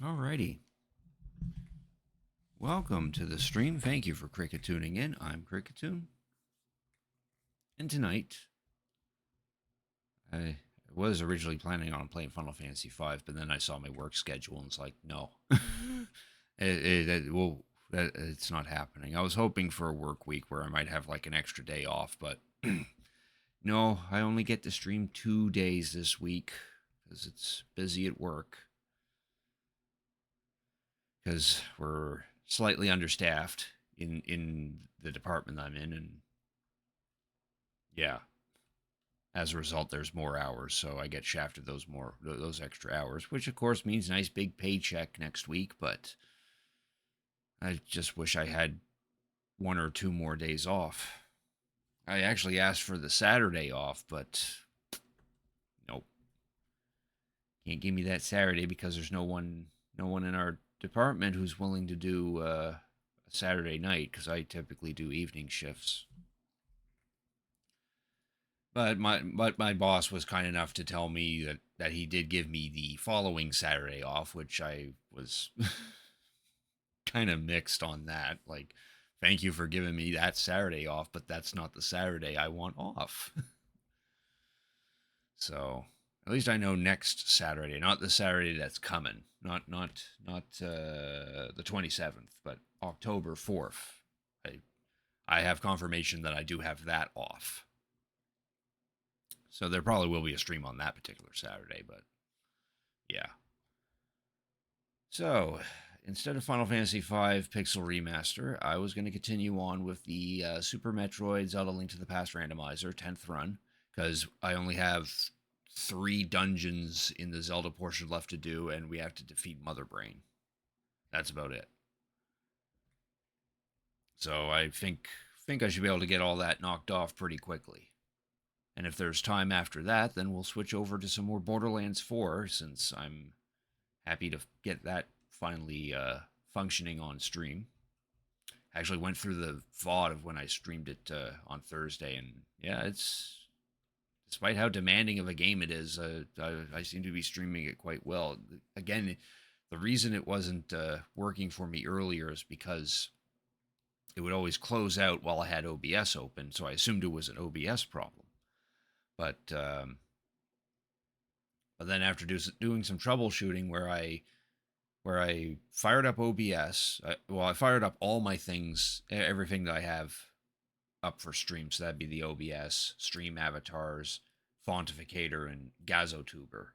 Alrighty. Welcome to the stream. Thank you for Cricket tuning in. I'm Cricketoon. And tonight, I was originally planning on playing Final Fantasy V, but then I saw my work schedule and it's like, no. It's not happening. I was hoping for a work week where I might have like an extra day off, but no, I only get to stream 2 days this week because it's busy at work. Because we're slightly understaffed in the department I'm in, and yeah, as a result, there's more hours, so I get shafted those extra hours, which of course means nice big paycheck next week. But I just wish I had 1 or 2 more days off. I actually asked for the Saturday off, but nope, can't give me that Saturday because there's no one in our department who's willing to do a Saturday night because I typically do evening shifts. But my boss was kind enough to tell me that he did give me the following Saturday off, which I was kind of mixed on that. Like, thank you for giving me that Saturday off, but that's not the Saturday I want off. So at least I know next Saturday, not the Saturday that's coming, not the 27th, but October 4th. I have confirmation that I do have that off. So there probably will be a stream on that particular Saturday, but yeah. So instead of Final Fantasy V Pixel Remaster, I was going to continue on with the Super Metroid Zelda Link to the Past Randomizer 10th run, because I only have 3 dungeons in the Zelda portion left to do, and we have to defeat Mother Brain. That's about it. So I think I should be able to get all that knocked off pretty quickly. And if there's time after that, then we'll switch over to some more Borderlands 4, since I'm happy to get that finally functioning on stream. I actually went through the VOD of when I streamed it on Thursday, and yeah, it's despite how demanding of a game it is, I seem to be streaming it quite well. Again, the reason it wasn't working for me earlier is because it would always close out while I had OBS open, so I assumed it was an OBS problem. But then after doing some troubleshooting where I fired up OBS, I fired up all my things, everything that I have up for stream. So that'd be the OBS, stream avatars, fontificator, and Gazotuber.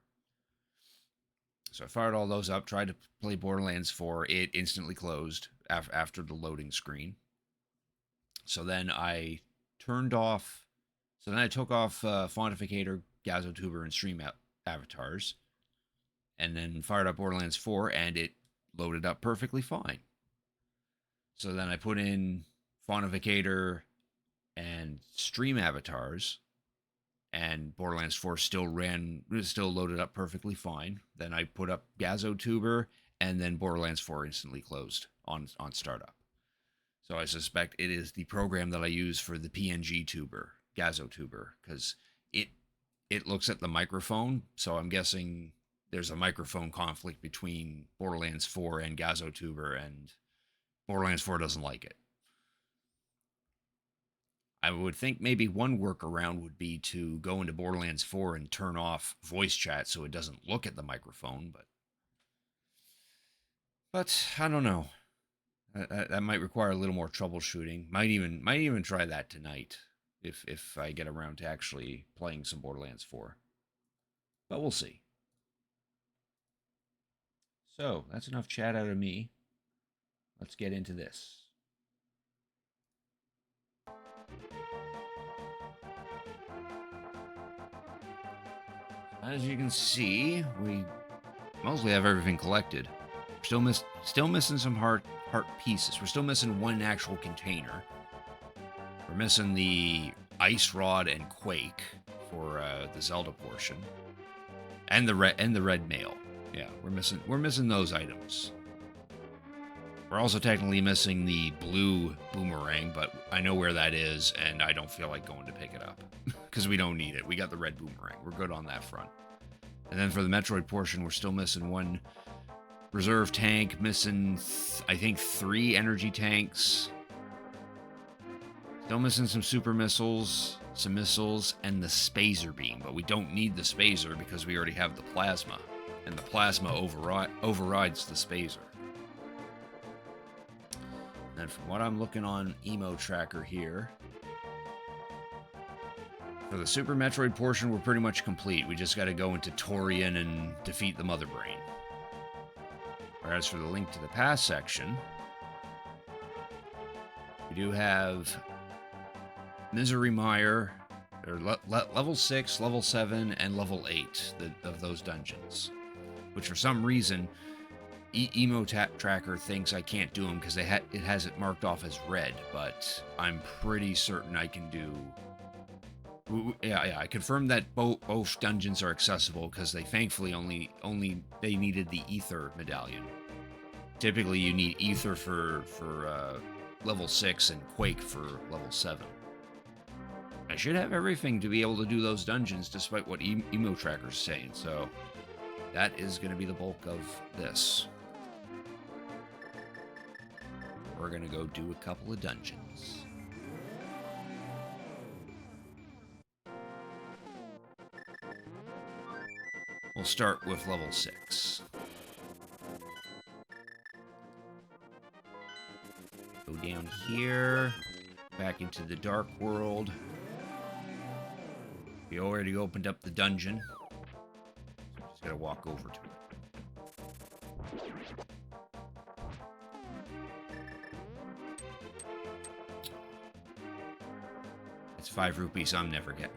So I fired all those up, tried to play Borderlands 4. It instantly closed after the loading screen. So then I turned off. So then I took off fontificator, Gazotuber, and stream avatars, and then fired up Borderlands 4, and it loaded up perfectly fine. So then I put in fontificator and stream avatars, and Borderlands 4 still loaded up perfectly fine. Then I put up Gazotuber, and then Borderlands 4 instantly closed on startup. So I suspect it is the program that I use for the PNG tuber, Gazotuber, because it looks at the microphone. So I'm guessing there's a microphone conflict between Borderlands 4 and Gazotuber, and Borderlands 4 doesn't like it. I would think maybe one workaround would be to go into Borderlands 4 and turn off voice chat so it doesn't look at the microphone, but I don't know. That might require a little more troubleshooting. Might even try that tonight if I get around to actually playing some Borderlands 4. But we'll see. So that's enough chat out of me. Let's get into this. As you can see, we mostly have everything collected. We're still missing some heart pieces. We're still missing one actual container. We're missing the ice rod and quake for the Zelda portion, and the red mail. Yeah, we're missing those items. We're also technically missing the blue boomerang, but I know where that is, and I don't feel like going to pick it up because we don't need it. We got the red boomerang. We're good on that front. And then for the Metroid portion, we're still missing one reserve tank, missing, I think, 3 energy tanks. Still missing some super missiles, some missiles, and the spazer beam. But we don't need the spazer because we already have the plasma. And the plasma overrides the spazer. And from what I'm looking on Emo Tracker here, for the Super Metroid portion, we're pretty much complete. We just got to go into Torian and defeat the Mother Brain. Whereas for the Link to the Past section, we do have Misery Mire, or level 6, level 7, and level 8 of those dungeons. Which for some reason, Emo Tracker thinks I can't do them because it has it marked off as red, but I'm pretty certain I can do... Yeah, I confirmed that both dungeons are accessible because they thankfully only they needed the Ether medallion. Typically, you need Ether for level 6 and Quake for level 7. I should have everything to be able to do those dungeons, despite what Emo Tracker's saying. So that is going to be the bulk of this. We're going to go do a couple of dungeons. We'll start with level 6. Go down here, back into the Dark World. We already opened up the dungeon. So I'm just gotta walk over to it. It's 5 rupees I'm never getting.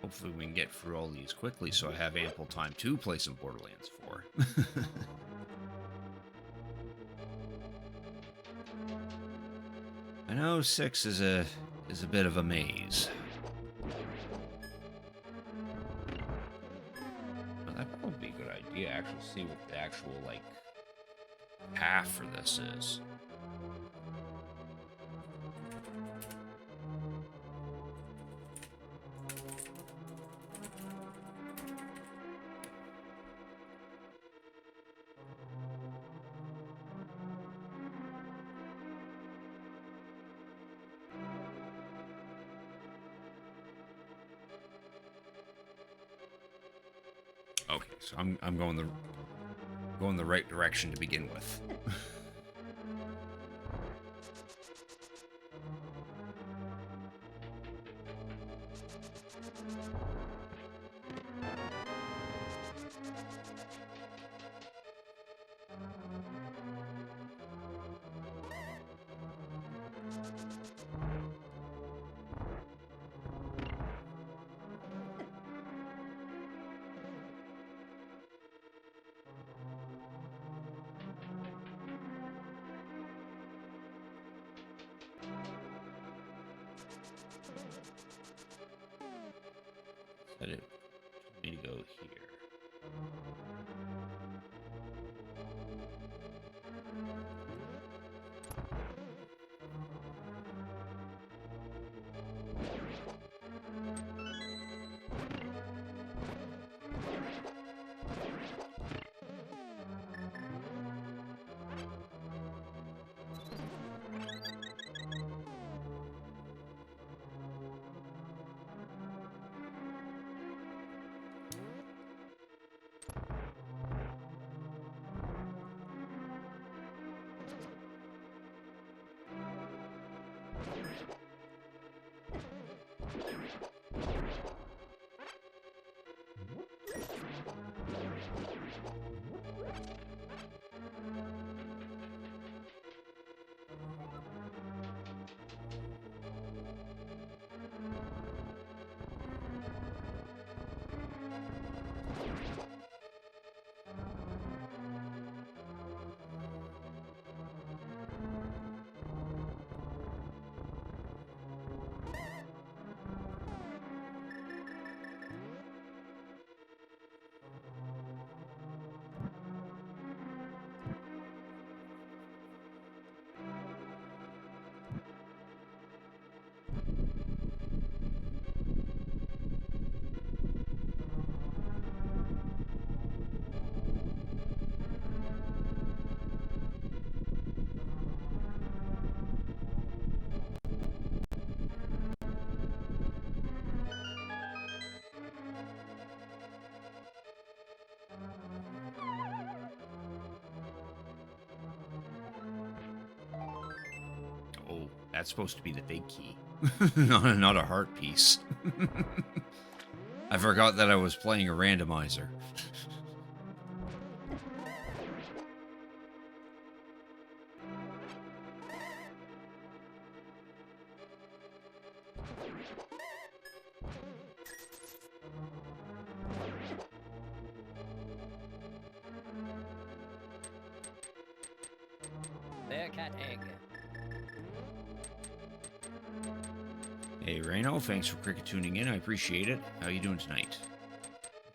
Hopefully we can get through all these quickly so I have ample time to play some Borderlands 4. I know 6 is a bit of a maze. Well, that'd probably be a good idea, actually see what the actual, like, path for this is. Okay, so I'm going the right direction to begin with. But it need to go here. Oh, that's supposed to be the big key. Not a heart piece. I forgot that I was playing a randomizer. Bearcat egg. Hey, Rando, thanks for cricket tuning in. I appreciate it. How you doing tonight?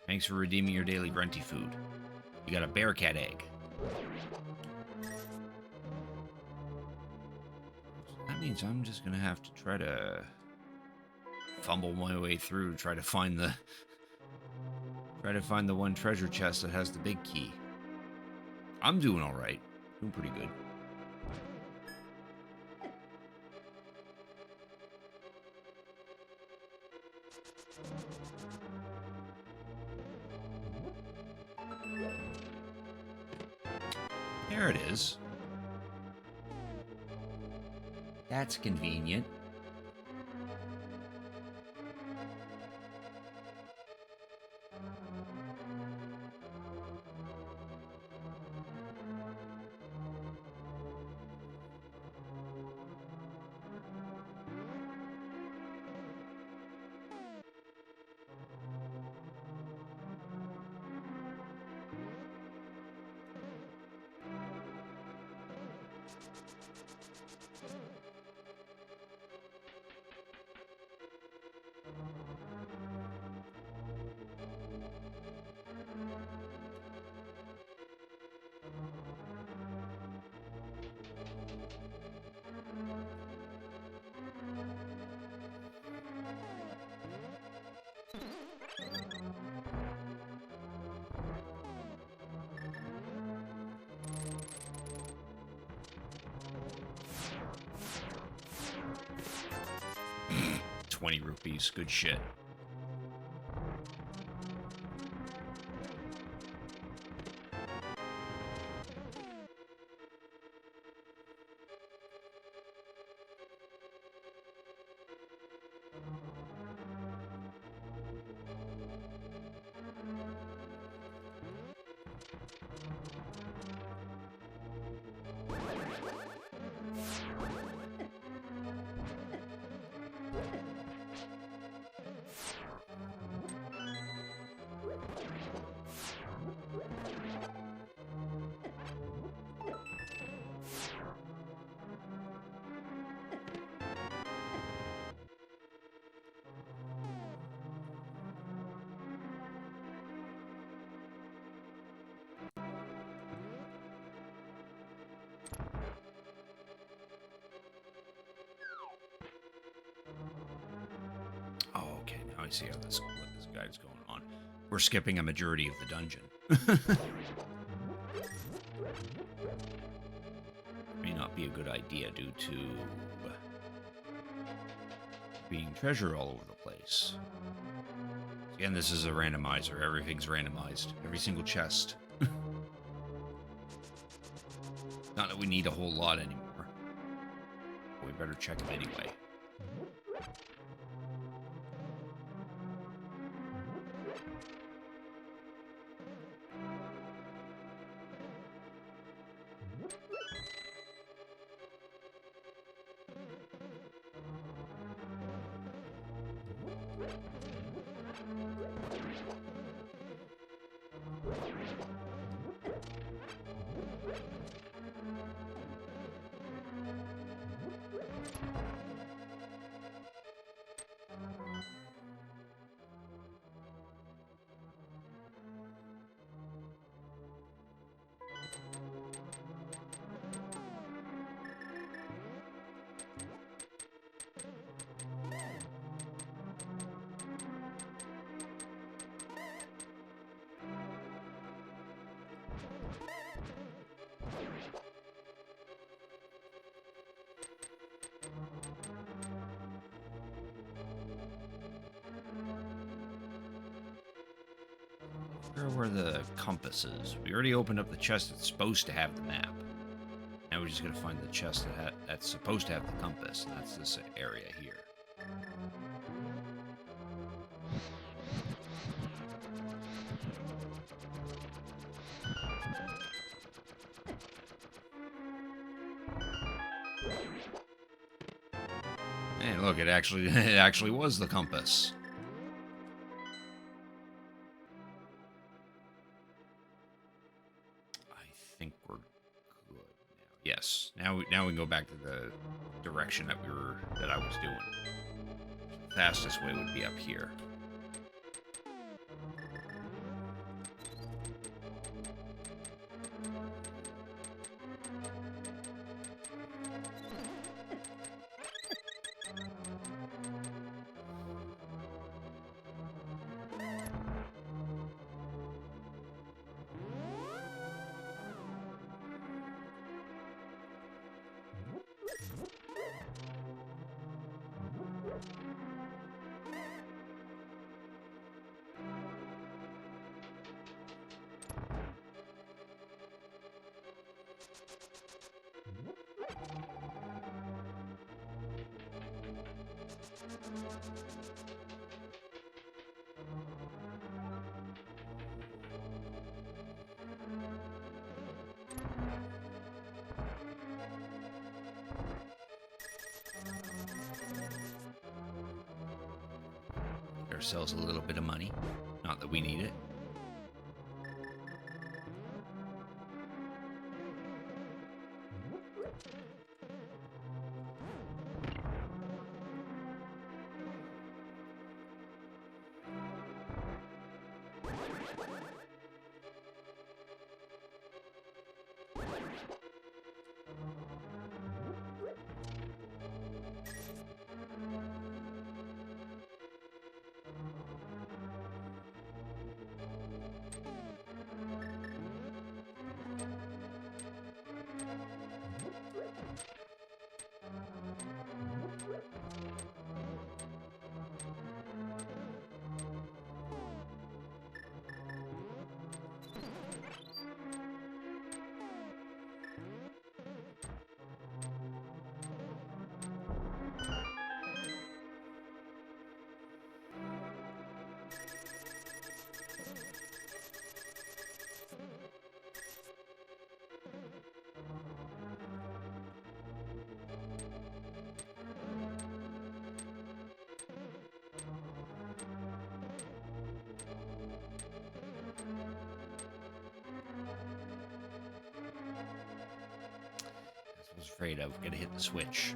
Thanks for redeeming your daily grunty food. You got a bearcat egg. That means I'm just gonna have to try to fumble my way through, try to find the one treasure chest that has the big key. I'm doing all right. Doing pretty good. There it is. That's convenient. $20. Good shit. Oh, okay. Now I see how this guide's going on. We're skipping a majority of the dungeon. May not be a good idea due to being treasure all over the place. Again, this is a randomizer. Everything's randomized. Every single chest. Not that we need a whole lot anymore. But we better check them anyway. Where were the compasses? We already opened up the chest that's supposed to have the map. Now we just gotta find the chest that's supposed to have the compass, and that's this area here. And look, it actually was the compass. I think we're good now. Yes. Now we can go back to the direction that I was doing. The fastest way would be up here. Get ourselves a little bit of money. Not that we need it. I was afraid I was gonna hit the switch.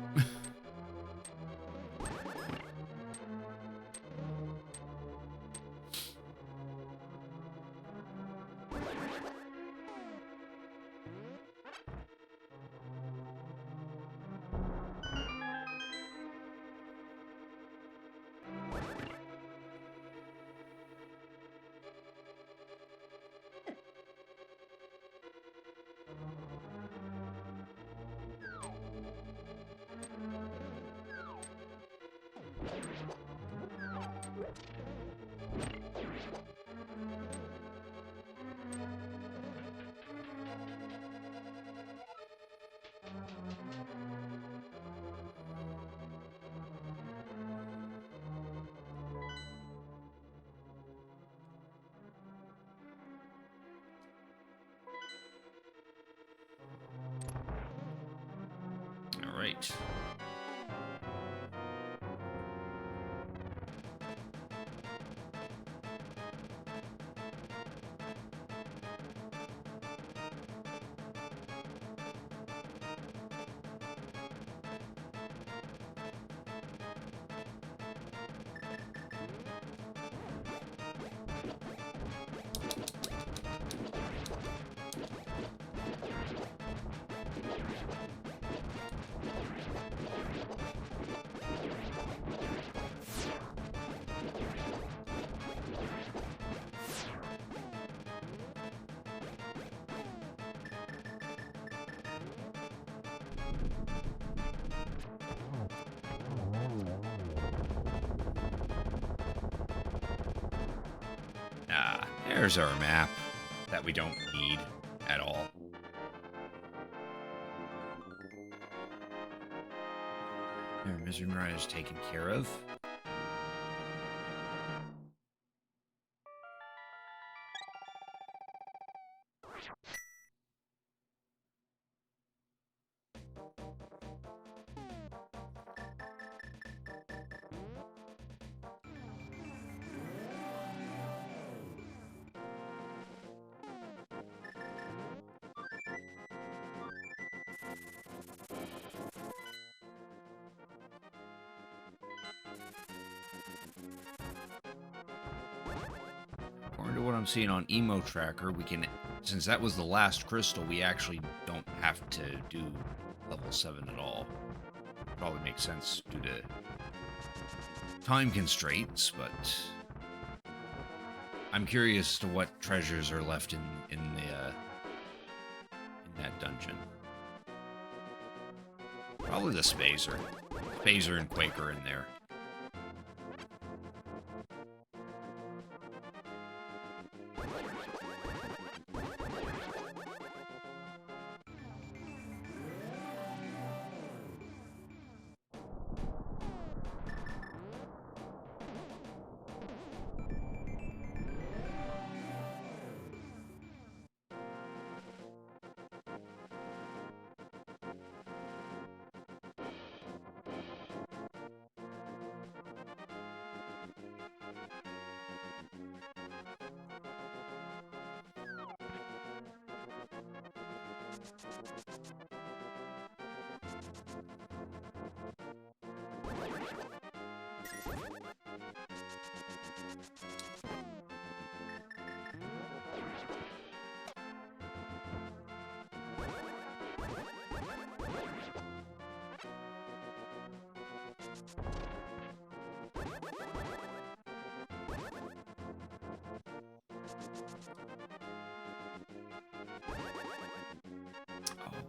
All right. Ah, there's our map that we don't need at all. There, Misery Mariah is taken care of. According to what I'm seeing on Emo Tracker, we can, since that was the last crystal, we actually don't have to do level 7 at all. Probably makes sense due to time constraints, but I'm curious to what treasures are left in that dungeon. Probably the Spazer. Spazer and Quaker in there.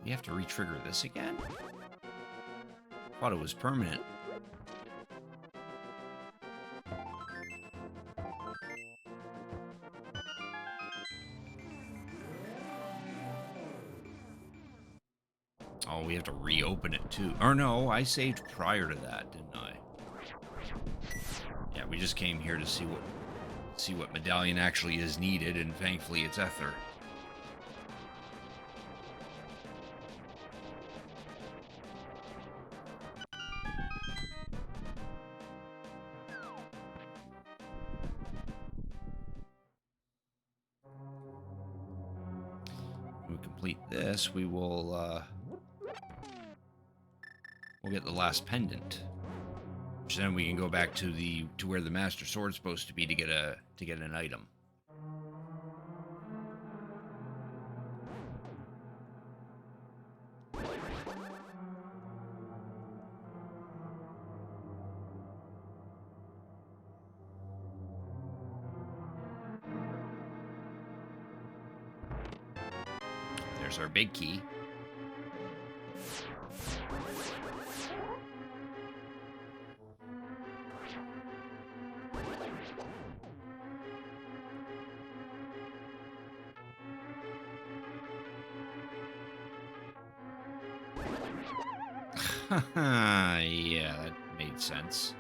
We have to re-trigger this again? Thought it was permanent. Oh, we have to reopen it too. Or no, I saved prior to that, didn't I? Yeah, we just came here to see what medallion actually is needed, and thankfully it's Ether. When we complete this, we'll get the last pendant, which then we can go back to where the Master Sword's supposed to be to get an item. There's our big key. Yeah, that made sense.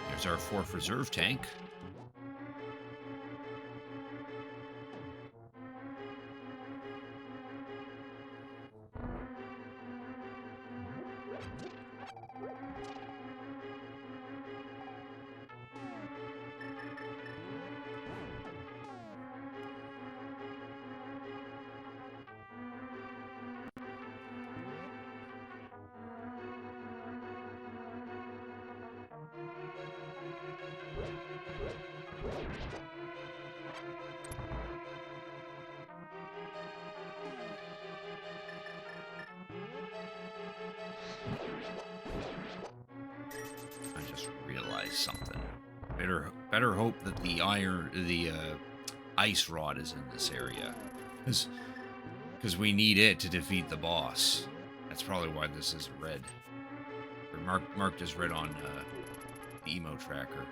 There's our 4th reserve tank. something. Better hope that the ice rod is in this area, because we need it to defeat the boss. That's probably why this is red. Or marked as red on the emo tracker.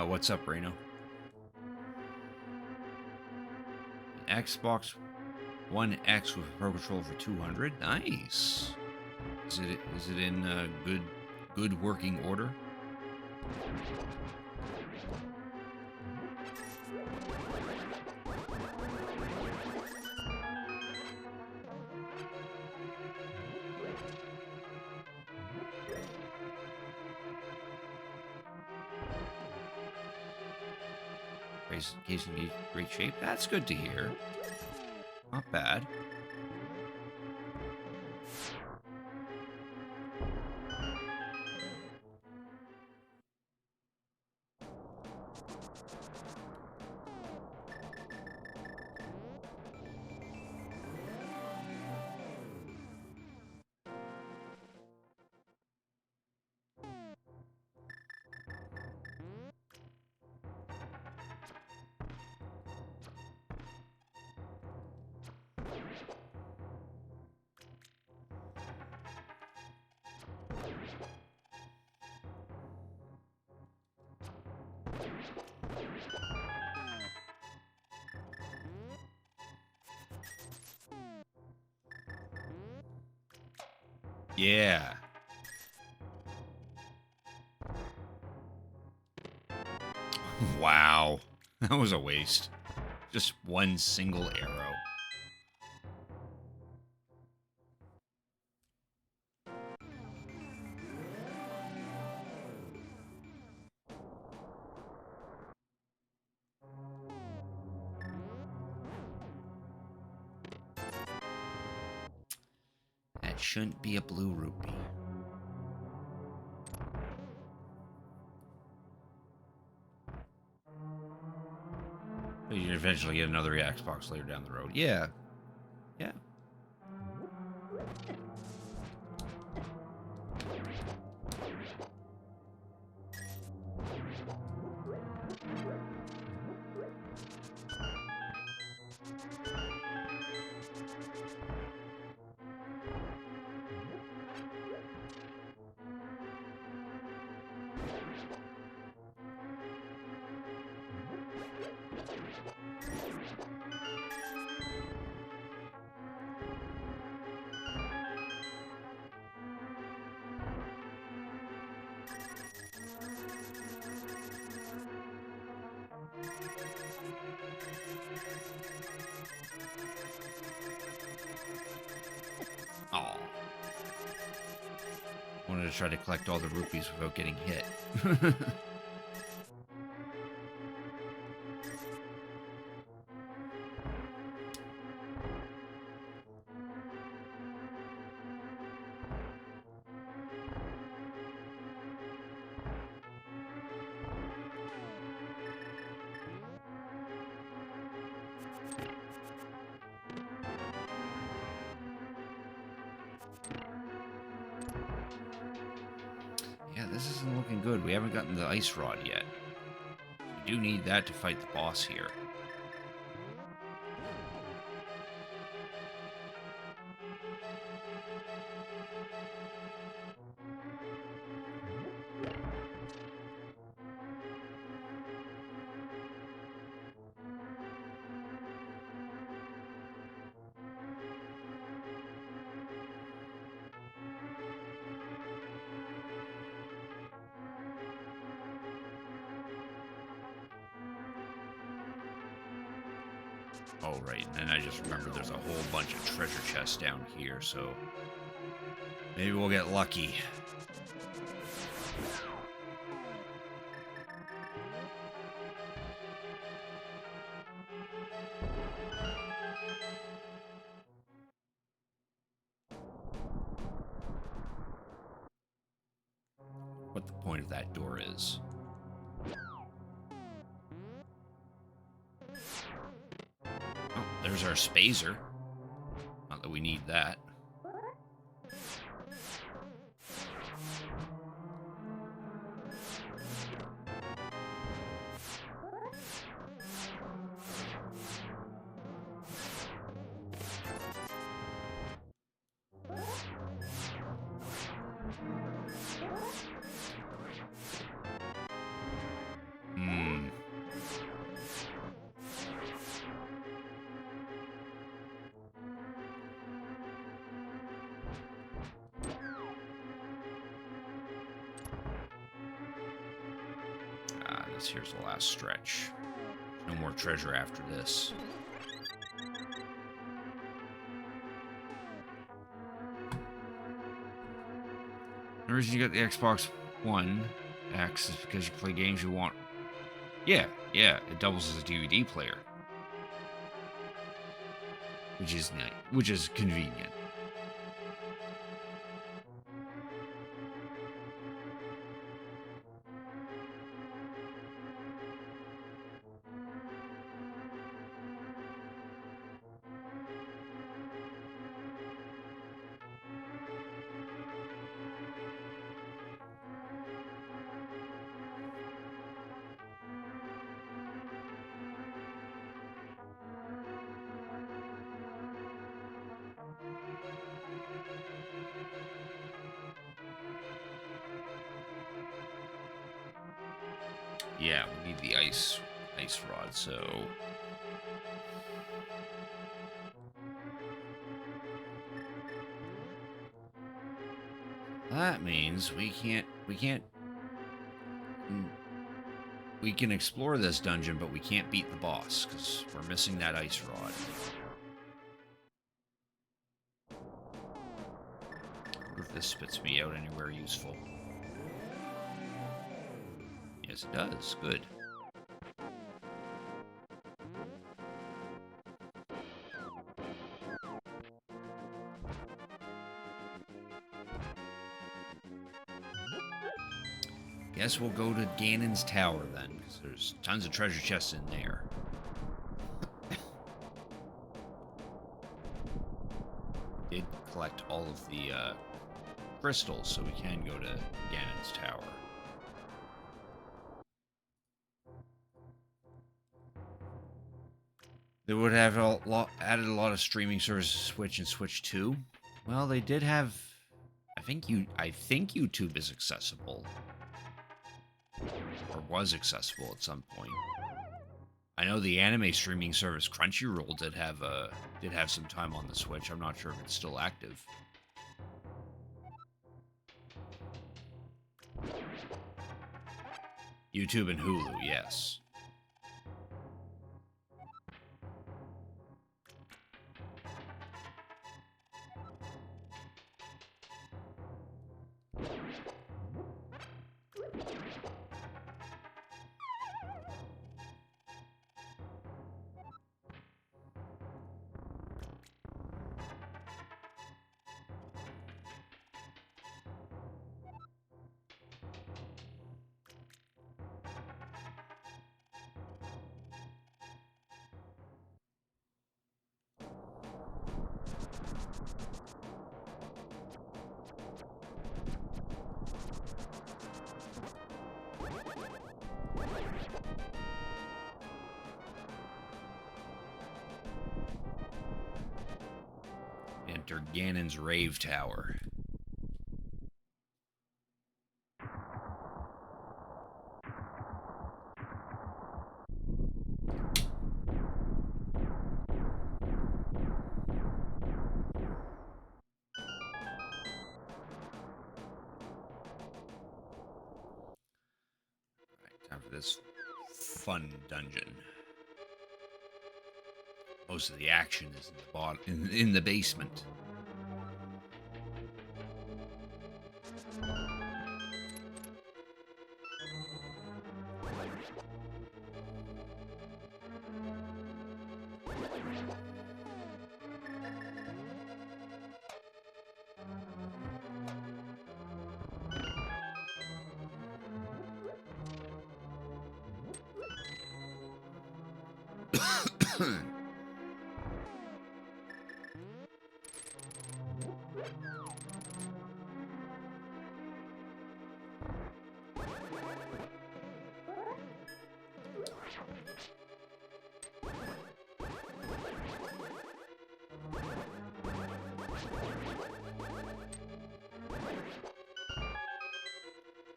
What's up, Reno? Xbox One X with a Pro Controller for 200. Nice. Is it in good working order? Case in great shape. That's good to hear. Not bad. Yeah. Wow. That was a waste. Just one single arrow. That shouldn't be a blue rupee. You can eventually get another Xbox later down the road. Yeah. Yeah. wanted to try to collect all the rupees without getting hit. Yeah, this isn't looking good. We haven't gotten the ice rod yet. We do need that to fight the boss here. Oh, right, and then I just remembered there's a whole bunch of treasure chests down here, so maybe we'll get lucky. What the point of that door is. Oh, there's our spazer. Not that we need that. Here's the last stretch. No more treasure after this. The reason you got the Xbox One X is because you play games you want. Yeah, it doubles as a DVD player, which is nice, which is convenient. Yeah, we need the ice rod, so that means we can explore this dungeon, but we can't beat the boss because we're missing that ice rod. I wonder if this spits me out anywhere useful. Yes, it does. Good. Guess we'll go to Ganon's Tower then, because there's tons of treasure chests in there. Did collect all of the crystals, so we can go to Ganon's Tower. They would have added a lot of streaming services to Switch and Switch 2. Well, they did have. I think YouTube is accessible, or was accessible at some point. I know the anime streaming service Crunchyroll did have some time on the Switch. I'm not sure if it's still active. YouTube and Hulu, yes. Dr. Ganon's Rave Tower. Time for this fun dungeon. Most of the action is in the basement.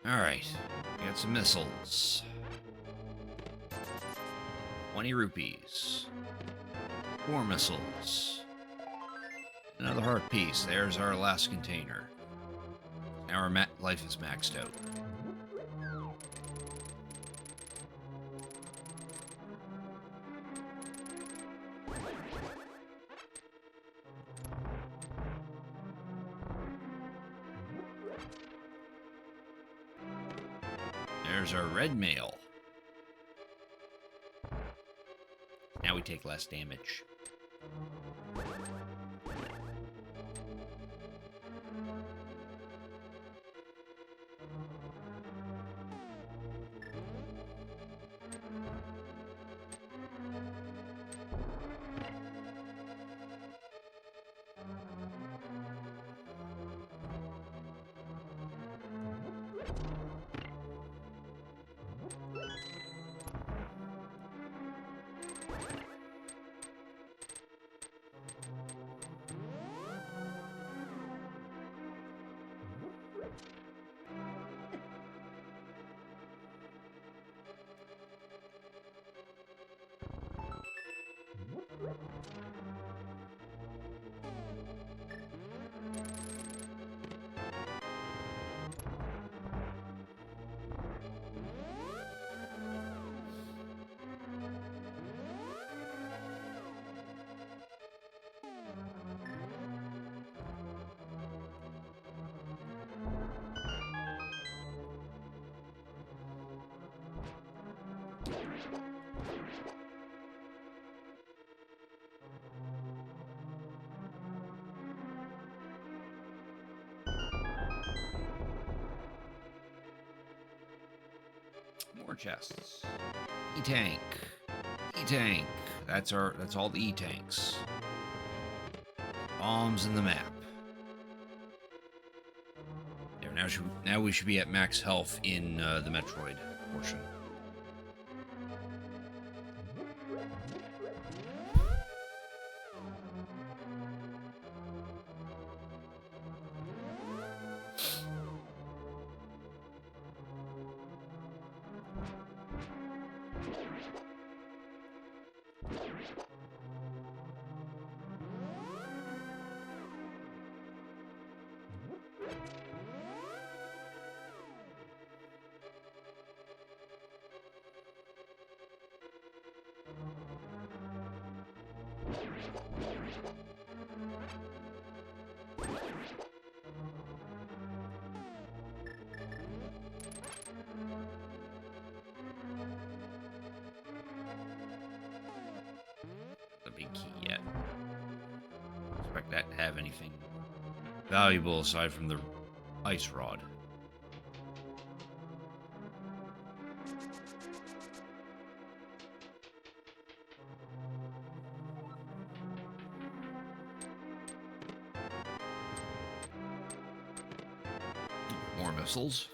Alright, we got some missiles. 20 rupees. 4 missiles. Another heart piece. There's our last container. Now our life is maxed out. There's our red mail. Now we take less damage. More chests. E-tank. E-tank. That's all the E-tanks. Bombs in the map. There, now we should be at max health in the Metroid portion. The big key yet. Don't expect that to have anything valuable aside from the ice rod. More missiles.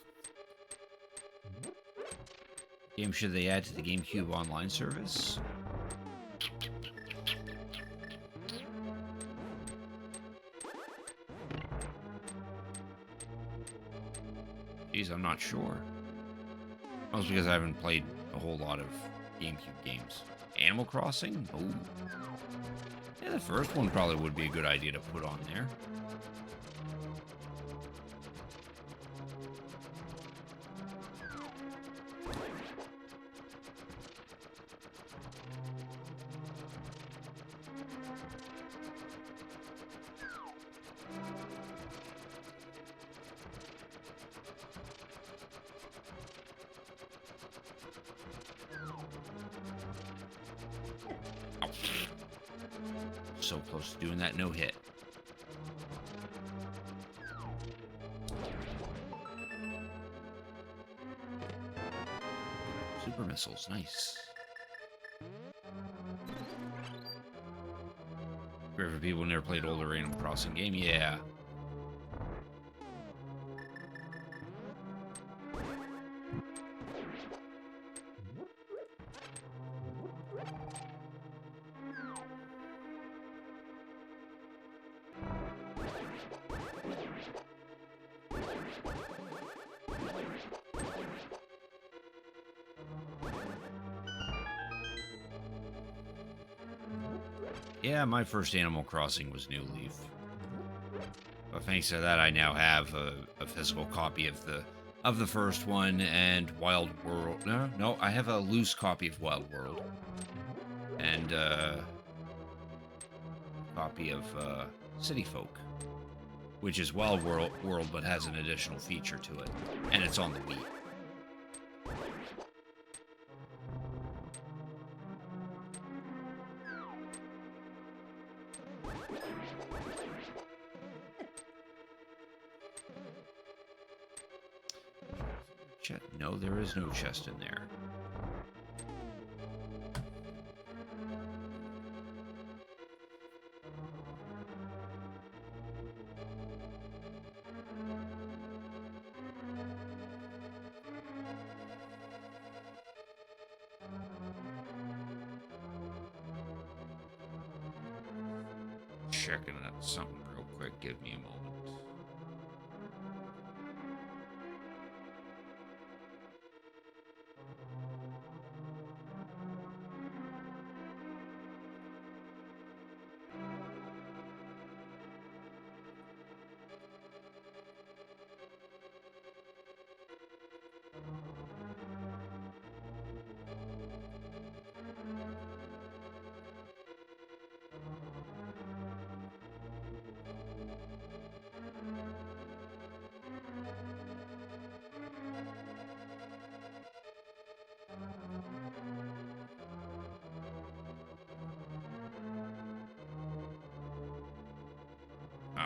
Game should they add to the GameCube online service? Geez, I'm not sure. Mostly because I haven't played a whole lot of GameCube games. Animal Crossing? Oh. Yeah, the first one probably would be a good idea to put on there. So close to doing that no hit. Super missiles, nice. Great for people who never played older Animal Crossing game, yeah. Yeah, my first Animal Crossing was New Leaf. But thanks to that, I now have a physical copy of the first one and Wild World. No, I have a loose copy of Wild World and copy of City Folk, which is Wild World but has an additional feature to it, and it's on the Wii. No, there is no chest in there. Checking out something real quick. Give me a moment.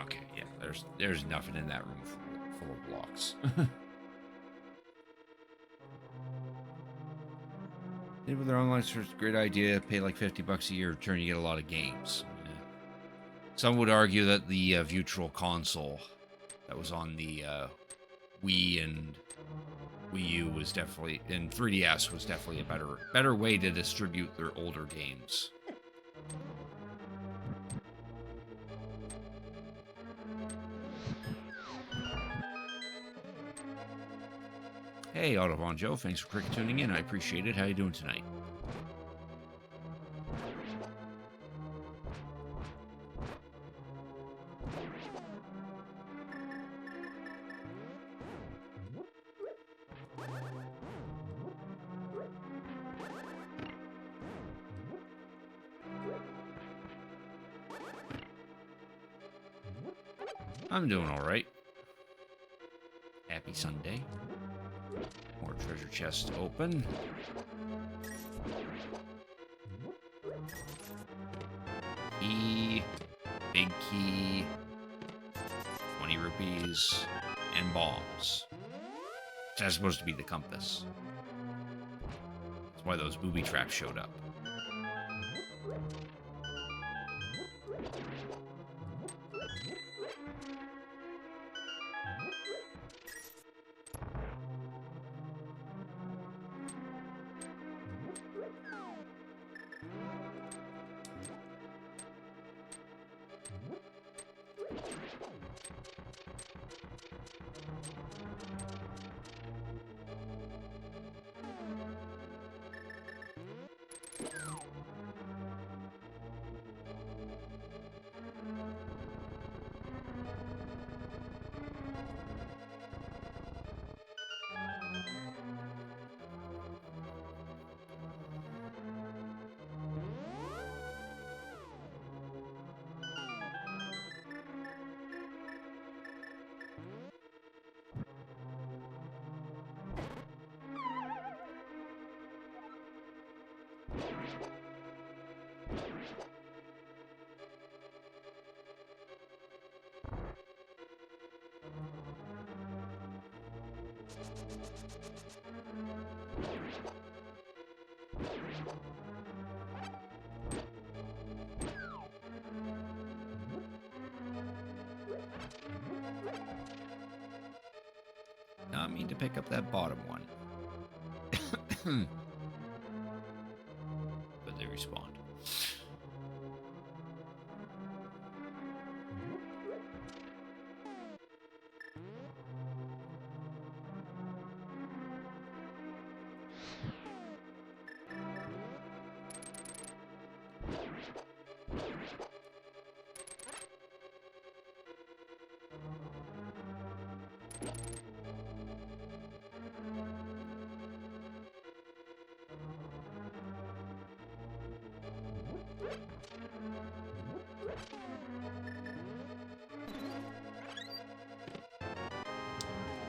Okay, yeah, there's nothing in that room full of blocks. Maybe with their online search, great idea. Pay like $50 a year, return you get a lot of games. Yeah. Some would argue that the Virtual Console that was on the Wii and Wii U was definitely, and 3DS was definitely a better way to distribute their older games. Hey, Autobahn Joe, thanks for cricket tuning in. I appreciate it. How you doing tonight? I'm doing all right. Happy Sunday. More treasure chests to open. Key, big key, 20 rupees, and bombs. That's supposed to be the compass. That's why those booby traps showed up. Not mean to pick up that bottom one. But they respond.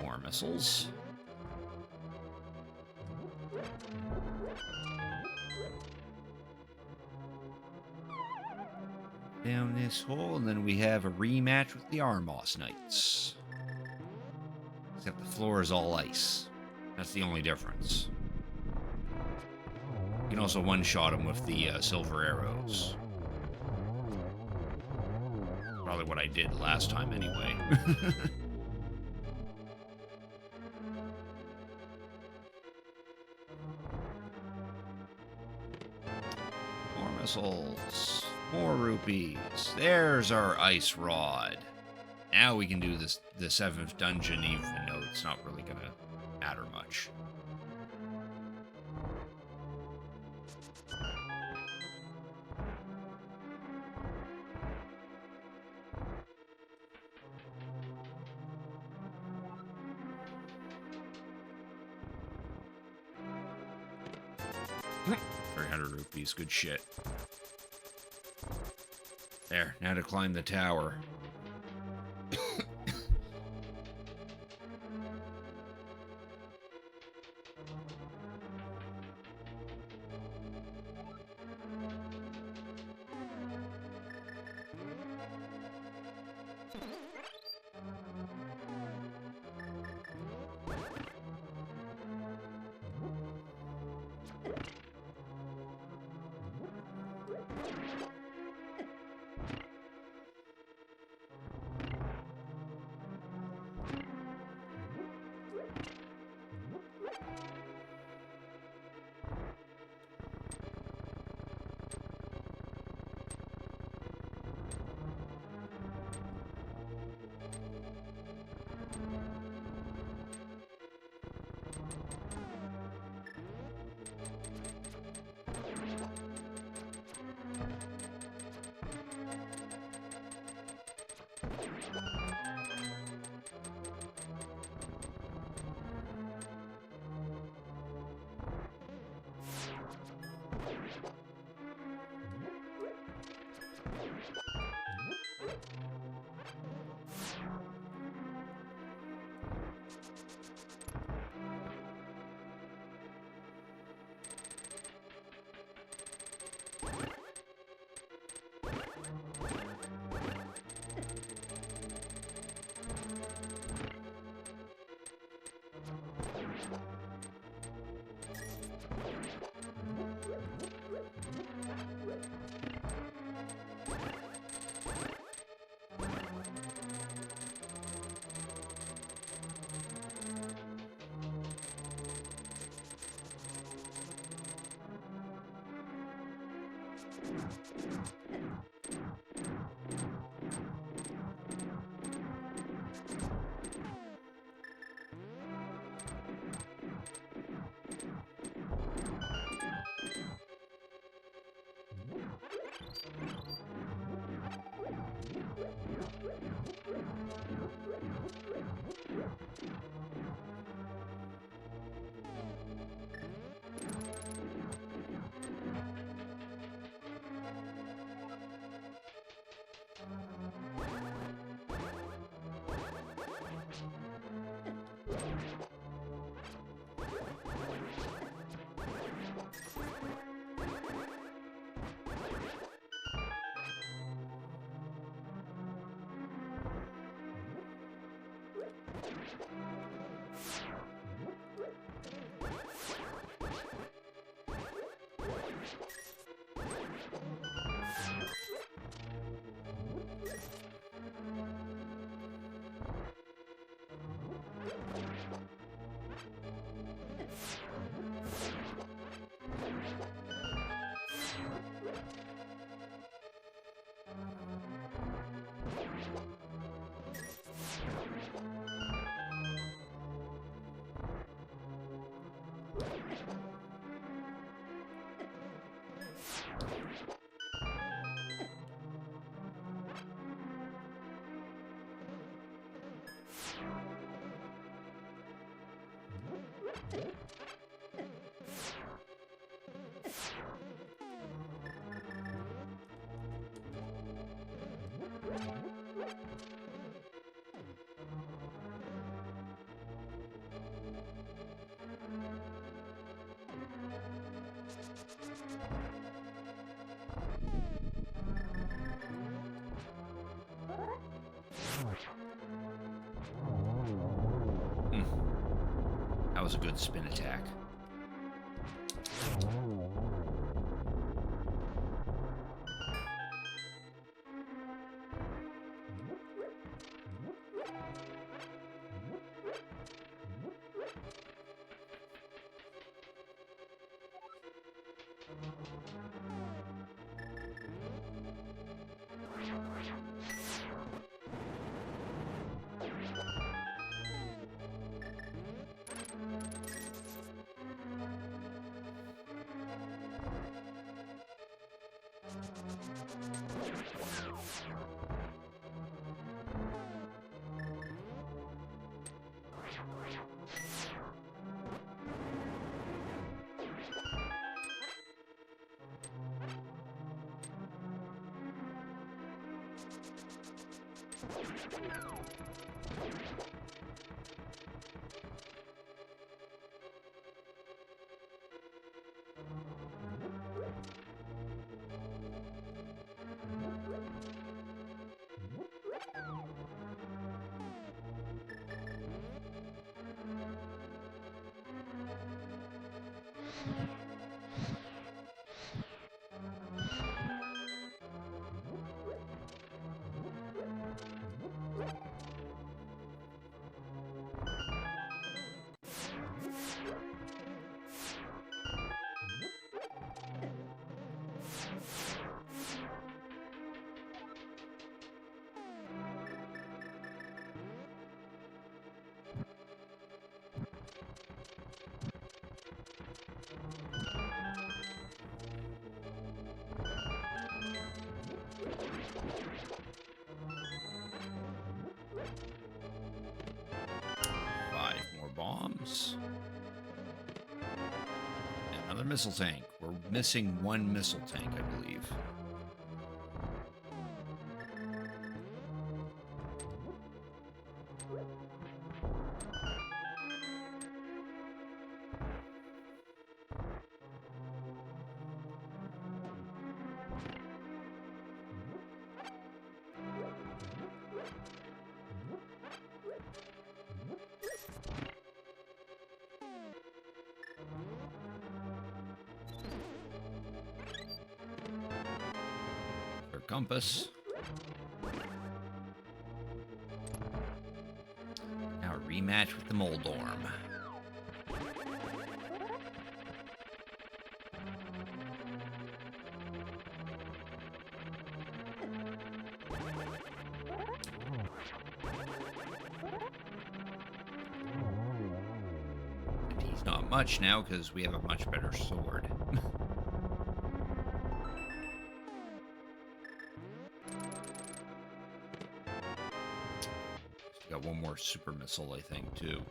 More missiles. Down this hole, and then we have a rematch with the Armos Knights. Except the floor is all ice. That's the only difference. You can also one-shot them with the silver arrows. Probably what I did last time anyway. More missiles. More rupees. There's our ice rod. Now we can do this, the 7th dungeon, even though it's not really gonna matter much. Rupees, good shit. There, now to climb the tower. That was a good spin attack. Bombs. Another missile tank. We're missing one missile tank, I believe. Compass. Now a rematch with the Moldorm. And he's not much now because we have a much better sword. Got one more super missile, I think, too.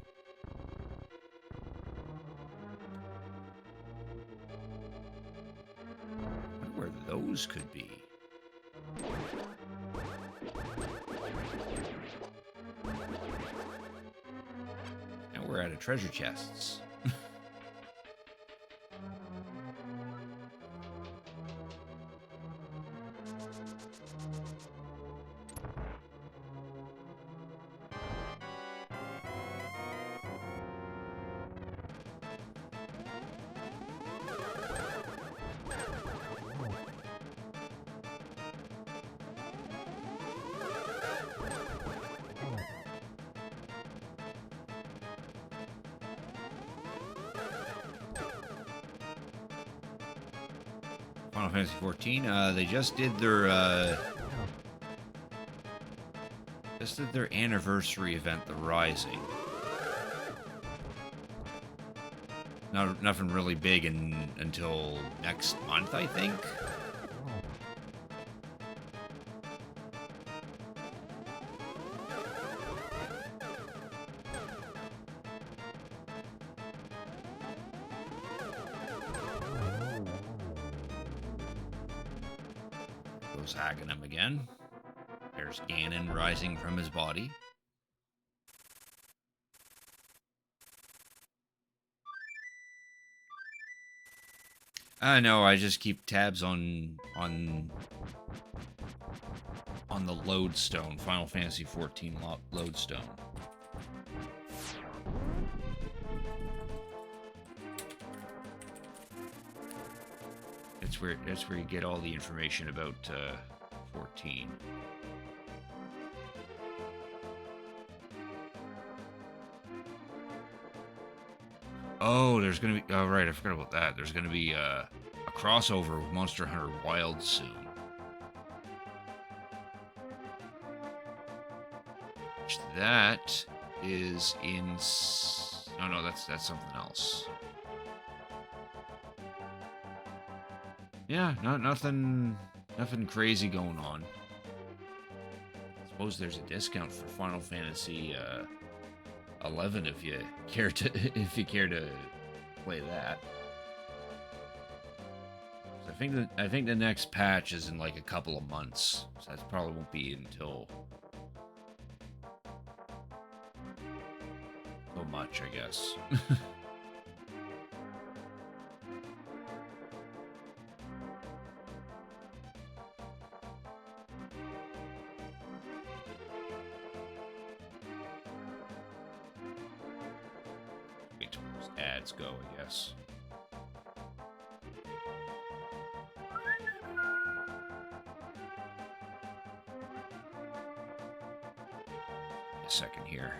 I wonder where those could be. Now we're out of treasure chests. Final Fantasy 14. They just did their anniversary event, The Rising. Nothing really big until next month, I think. Rando's hacking him again. There's Ganon rising from his body. No, I just keep tabs on the lodestone, Final Fantasy XIV lodestone. That's where you get all the information about 14. Oh, there's gonna be. Oh, right, I forgot about that. There's gonna be a crossover with Monster Hunter Wild soon. That is in. Oh no, that's something else. Yeah, nothing crazy going on. I suppose there's a discount for Final Fantasy 11 if you care to play that. So I think the next patch is in like a couple of months, so that probably won't be until so much, I guess. Wait till those ads go, I guess. A second here.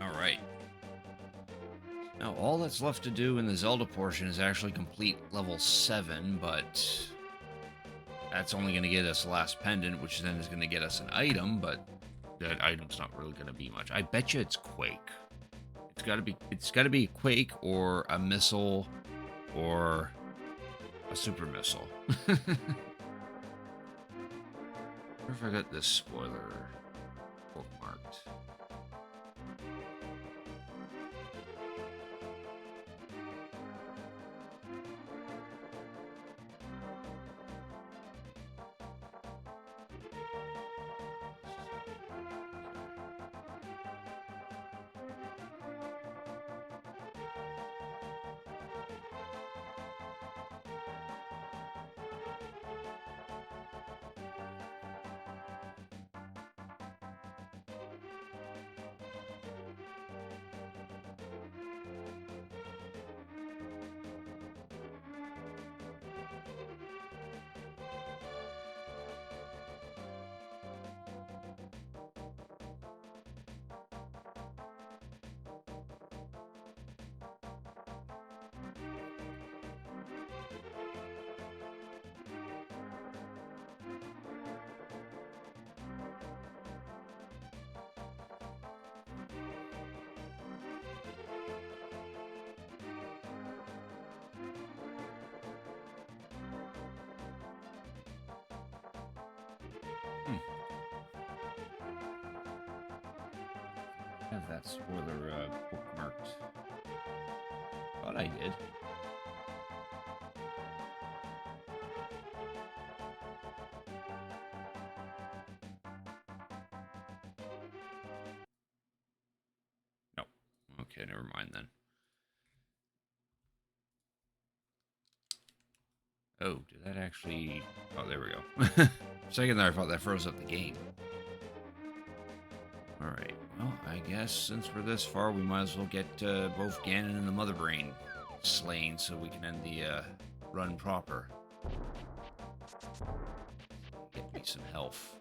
Alright. Now, all that's left to do in the Zelda portion is actually complete level 7, but that's only going to get us the last pendant, which then is going to get us an item, but that item's not really going to be much. I bet you it's Quake. It's got to be Quake or a missile or a super missile. I wonder if I got this spoiler bookmarked. Have that spoiler bookmarked. Thought I did. No. Okay, never mind then. Oh, did that actually... Oh, there we go. For a second there, I thought that froze up the game. Alright, well, I guess since we're this far, we might as well get both Ganon and the Mother Brain slain so we can end the run proper. Get me some health.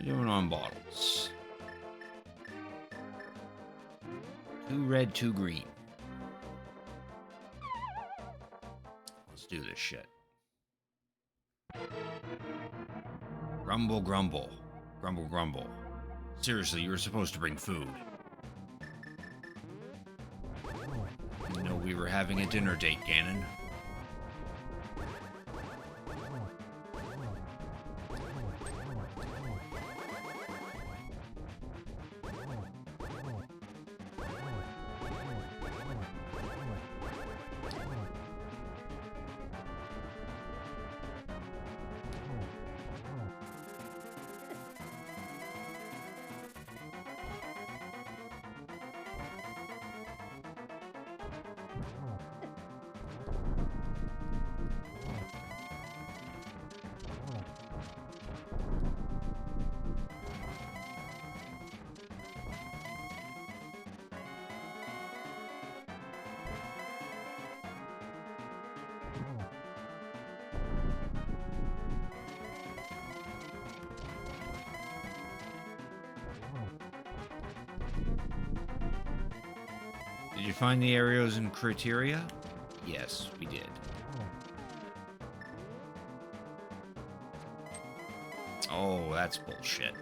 Doing on bottles. 2 red, 2 green. Let's do this shit. Grumble, grumble. Grumble, grumble. Seriously, you were supposed to bring food. we're having a dinner date, Ganon. Did you find the areas and criteria? Yes, we did. Oh, that's bullshit.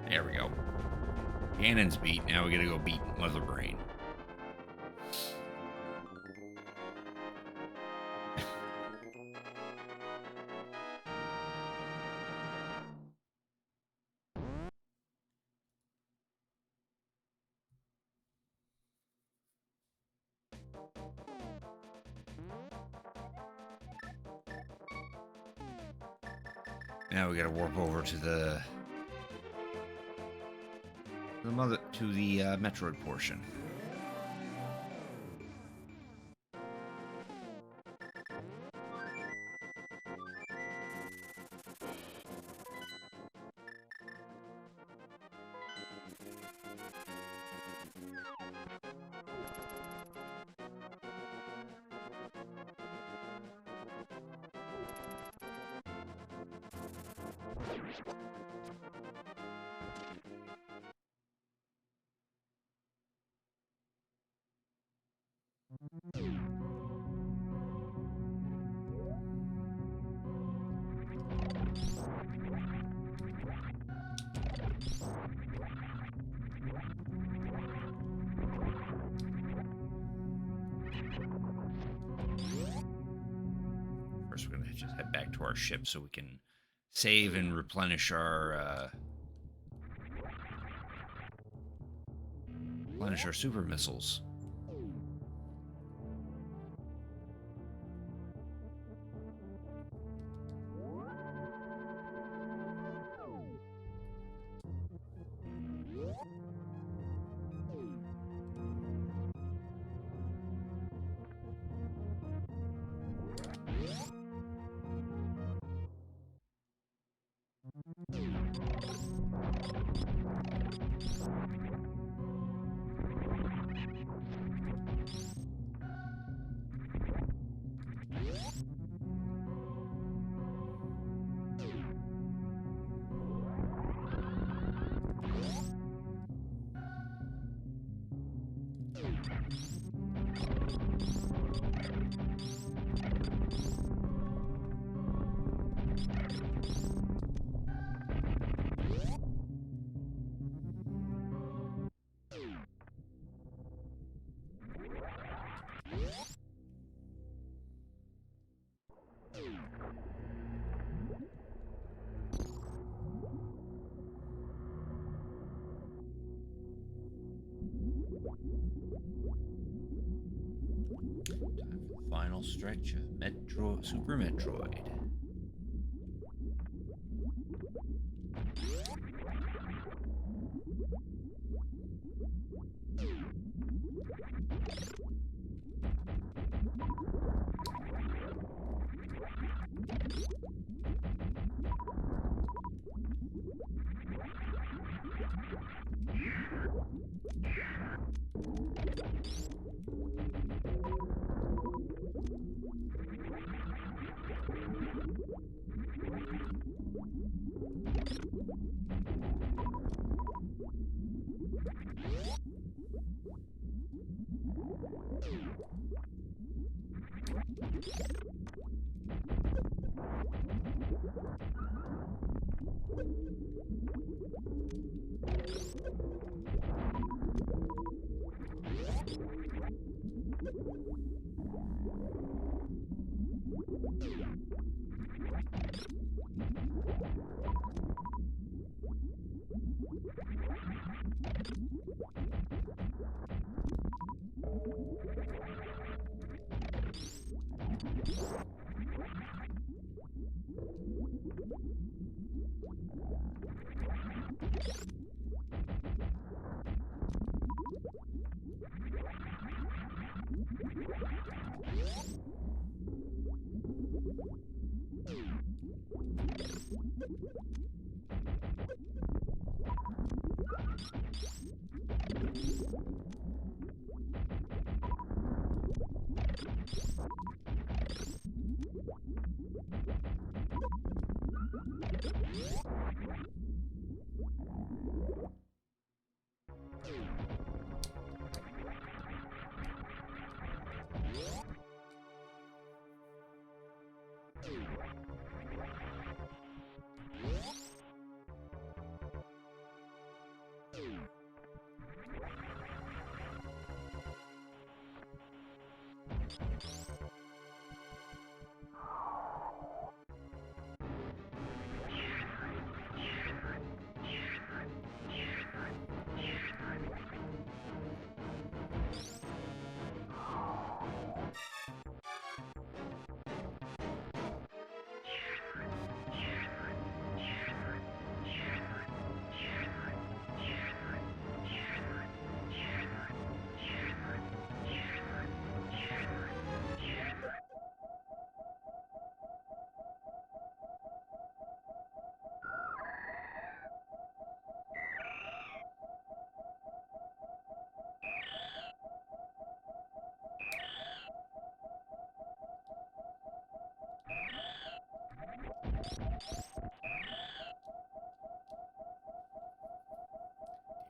There we go. Ganon's beat. Now we gotta go beat Mother Brain. Now we gotta warp over to the Metroid portion. First, we're gonna just head back to our ship so we can save and replenish our super missiles. Final stretch of Super Metroid.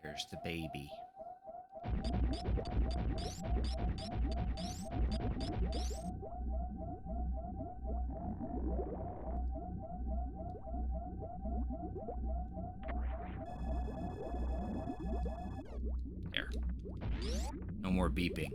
There's the baby. There. No more beeping.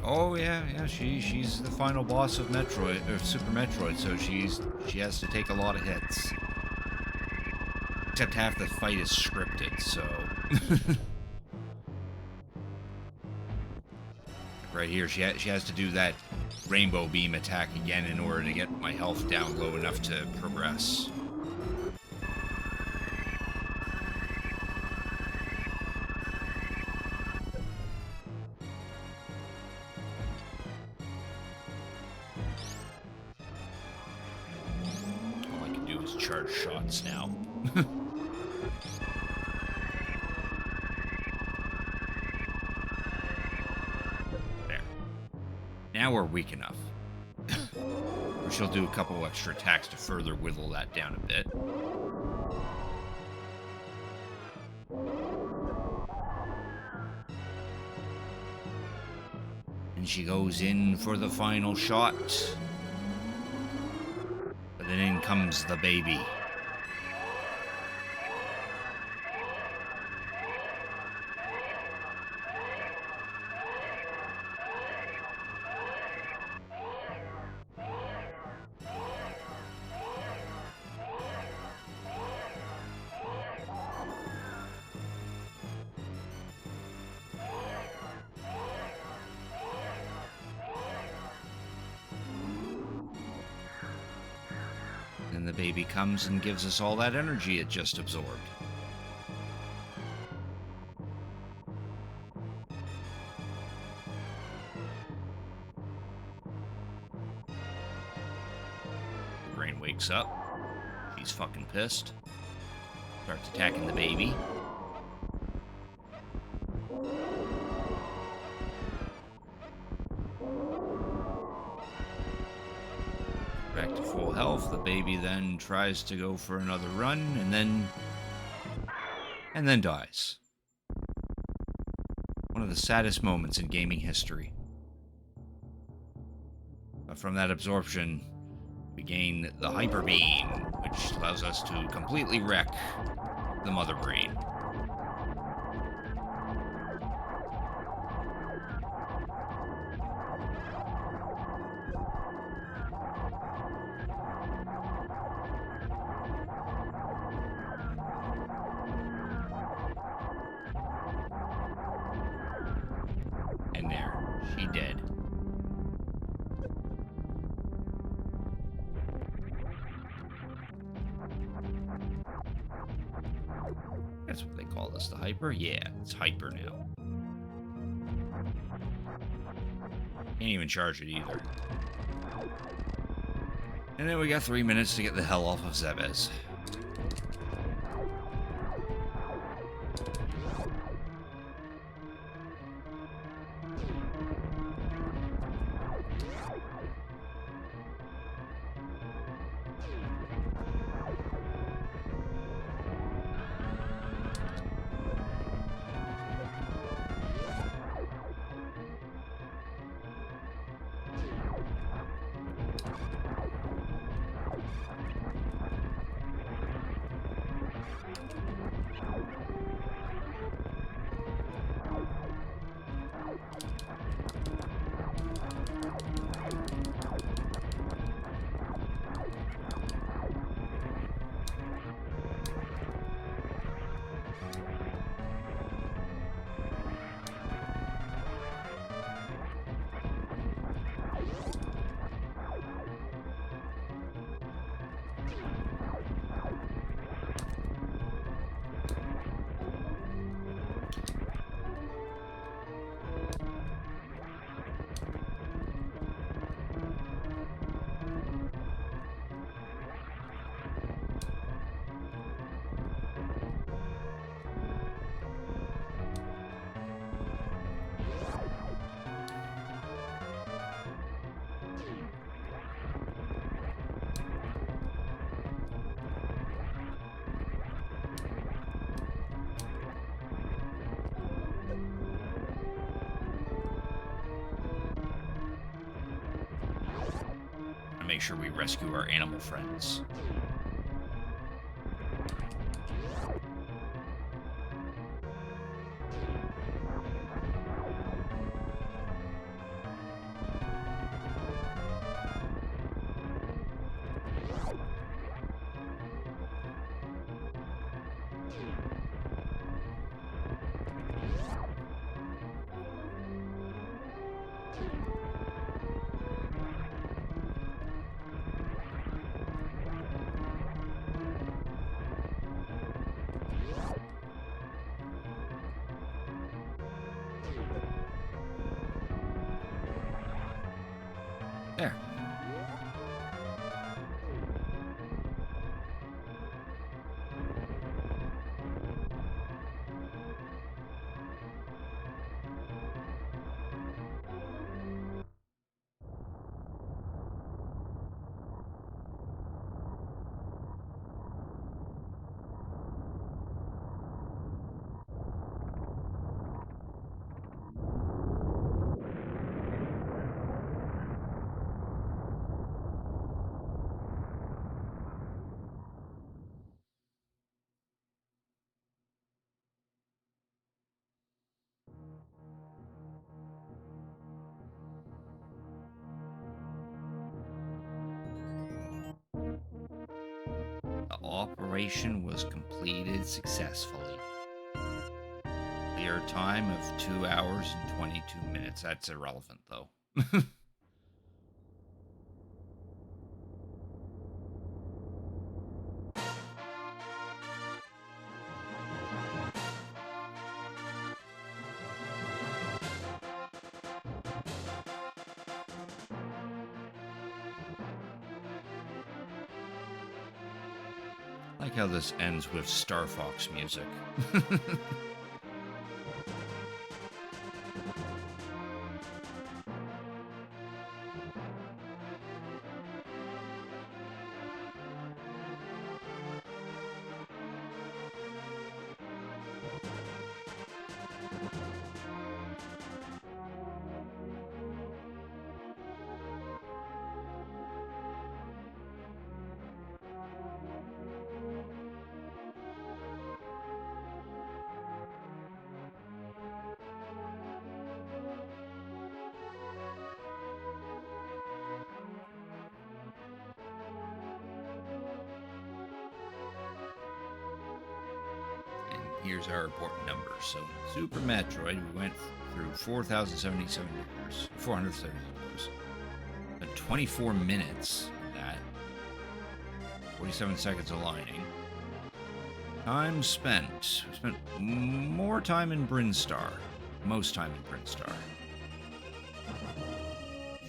Oh yeah, she's the final boss of Metroid or Super Metroid, so she has to take a lot of hits. Except half the fight is scripted, so right here she has to do that rainbow beam attack again in order to get my health down low enough to progress. All I can do is charge shots now. There. Now we're weak enough. Or she'll do a couple extra attacks to further whittle that down a bit. And she goes in for the final shot. But then in comes the baby. And the baby comes and gives us all that energy it just absorbed. The brain wakes up. She's fucking pissed. Starts attacking the baby. Back to full health. The baby then tries to go for another run and then dies. One of the saddest moments in gaming history. But from that absorption, we gain the Hyper Beam, which allows us to completely wreck the mother brain. And there, she dead. That's what they call this, the Hyper? Yeah, it's Hyper now. Can't even charge it either. And then we got 3 minutes to get the hell off of Zebes. Make sure we rescue our animal friends. There. The operation was completed successfully. Clear time of 2 hours and 22 minutes. That's irrelevant, though. I like how this ends with Star Fox music. Here's our important numbers. So, Super Metroid, we went through 4,077 doors, 430 doors, but 24 minutes in that, 47 seconds aligning. Time spent. We spent more time in Brinstar, most time in Brinstar.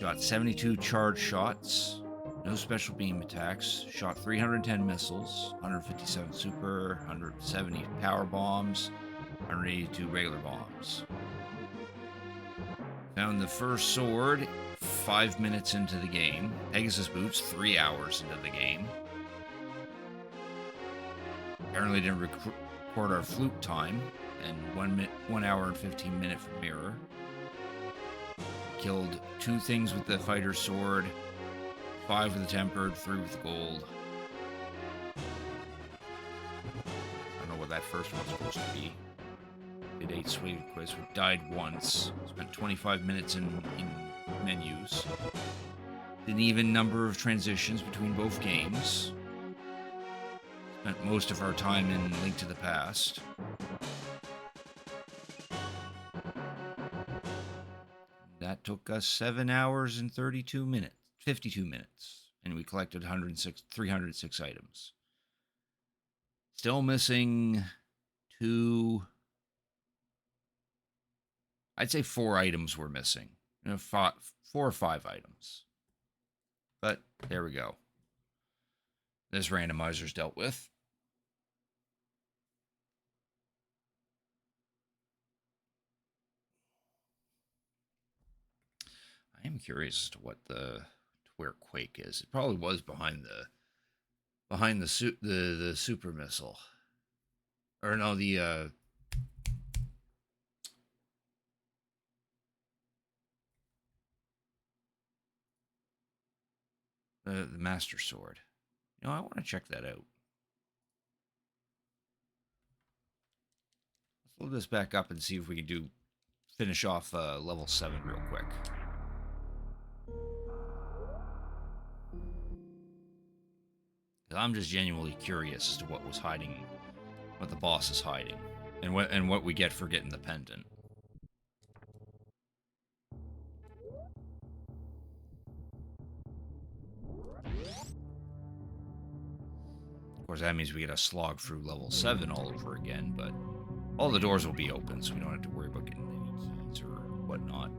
Shot 72 charge shots. No special beam attacks. Shot 310 missiles, 157 super, 170 power bombs, 182 regular bombs. Found the first sword 5 minutes into the game. Pegasus boots 3 hours into the game. Apparently didn't record our flute time, and 1 hour and 15 minutes for mirror. Killed 2 things with the fighter sword. 5 with the tempered, 3 with the gold. I don't know what that first one's supposed to be. Did 8 sweet quests. We died once. Spent 25 minutes in menus. Did an even number of transitions between both games. Spent most of our time in Link to the Past. That took us 7 hours and 32 minutes. 52 minutes, and we collected 306 items. Still missing 2. I'd say 4 items were missing. 4 or 5 items. But there we go. This randomizer's dealt with. I am curious as to what where Quake is. It probably was behind the super missile, or no, the Master Sword. You know, I want to check that out. Let's load this back up and see if we can finish off level 7 real quick. I'm just genuinely curious as to what the boss is hiding, and what we get for getting the pendant. Of course, that means we get a slog through level 7 all over again, but all the doors will be open, so we don't have to worry about getting any keys or whatnot.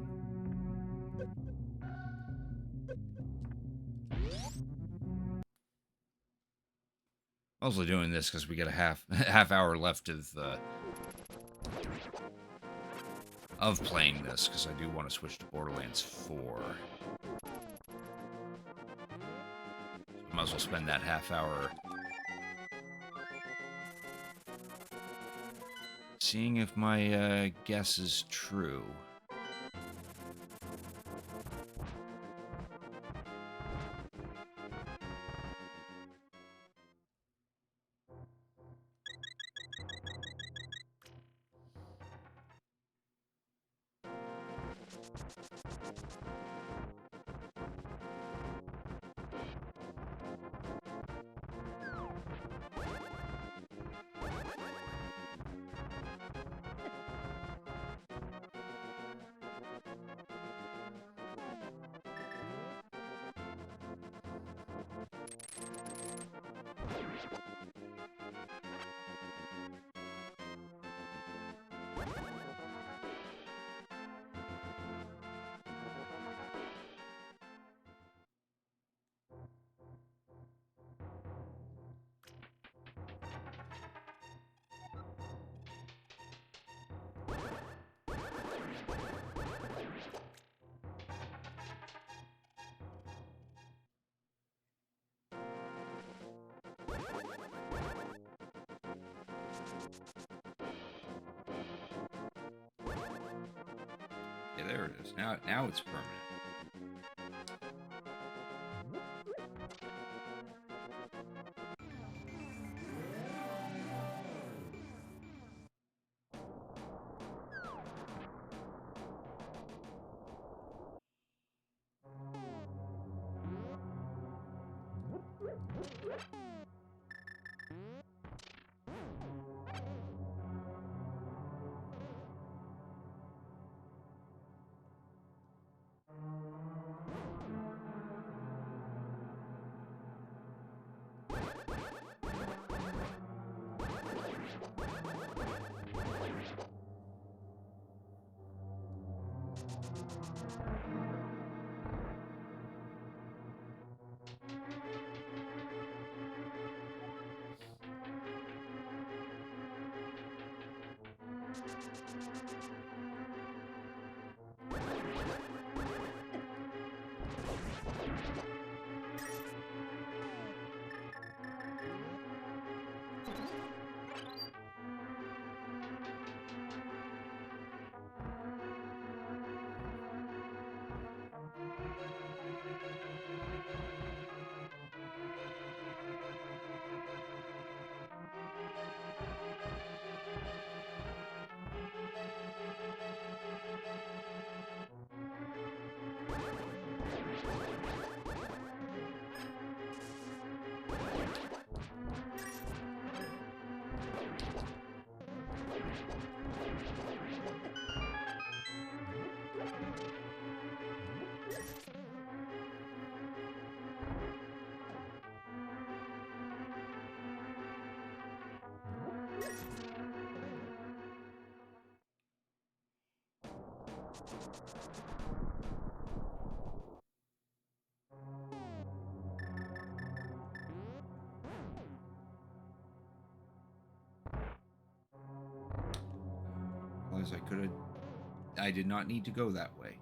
Also doing this because we get a half hour left of playing this, because I do want to switch to Borderlands 4. Might as well spend that half hour seeing if my guess is true. Yeah, there it is. Now it's permanent. Realize I did not need to go that way.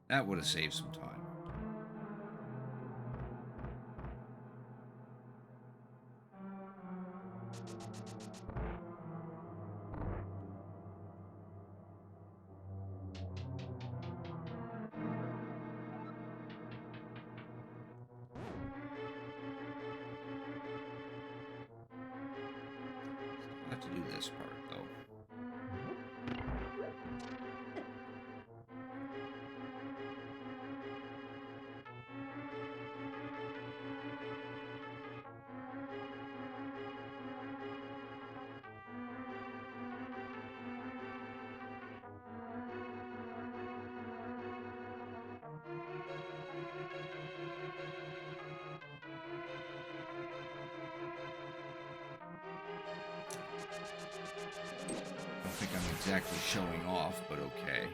That would have saved some time. Still have to do this part, though. I don't think I'm exactly showing off, but okay.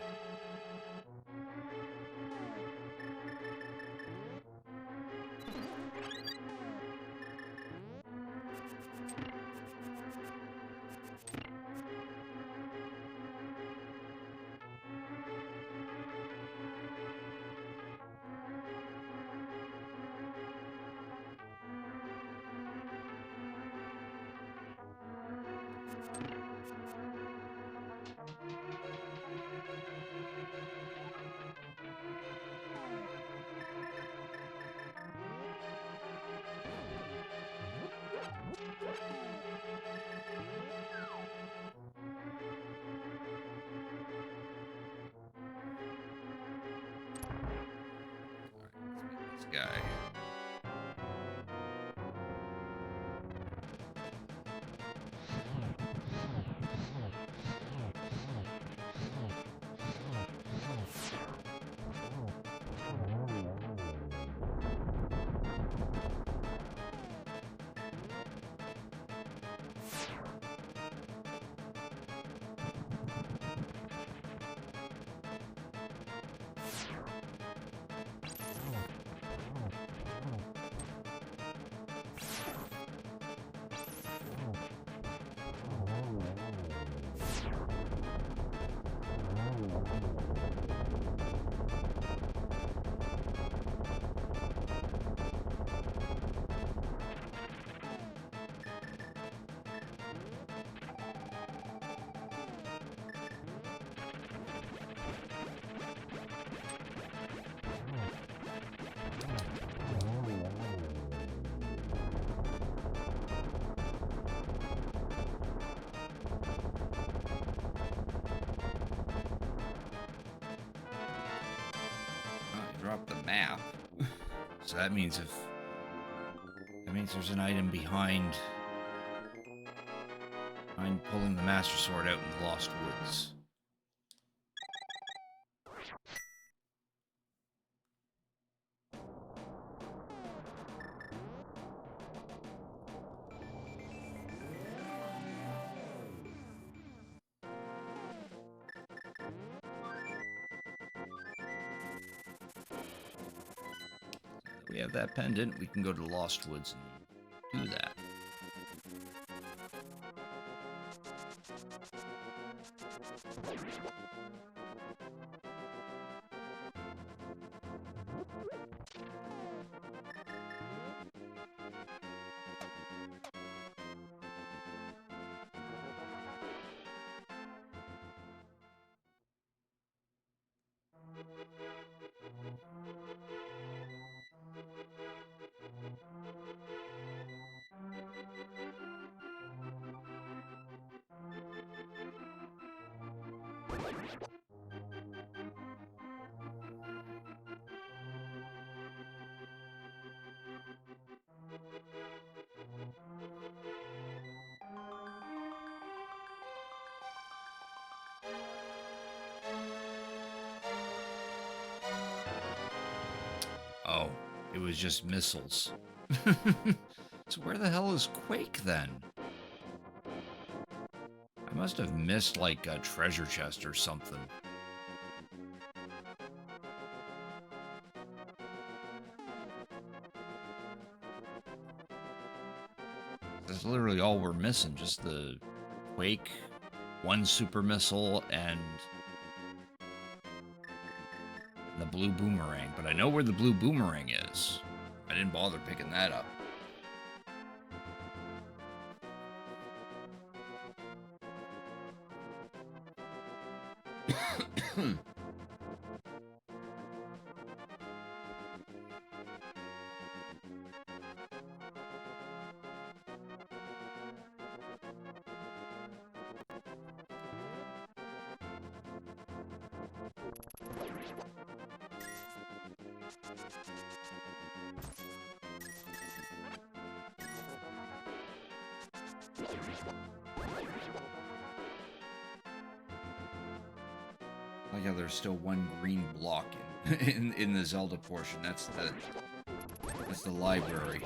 guy. Drop the map. So that means there's an item behind pulling the Master Sword out in the Lost Woods. We have that pendant, we can go to the Lost Woods and do that. Oh, it was just missiles. So where the hell is Quake then? I must have missed like a treasure chest or something. That's literally all we're missing, just the Quake, one super missile, and the blue boomerang. But I know where the blue boomerang is. I didn't bother picking that up. Oh yeah, there's still one green block in the Zelda portion. That's the library.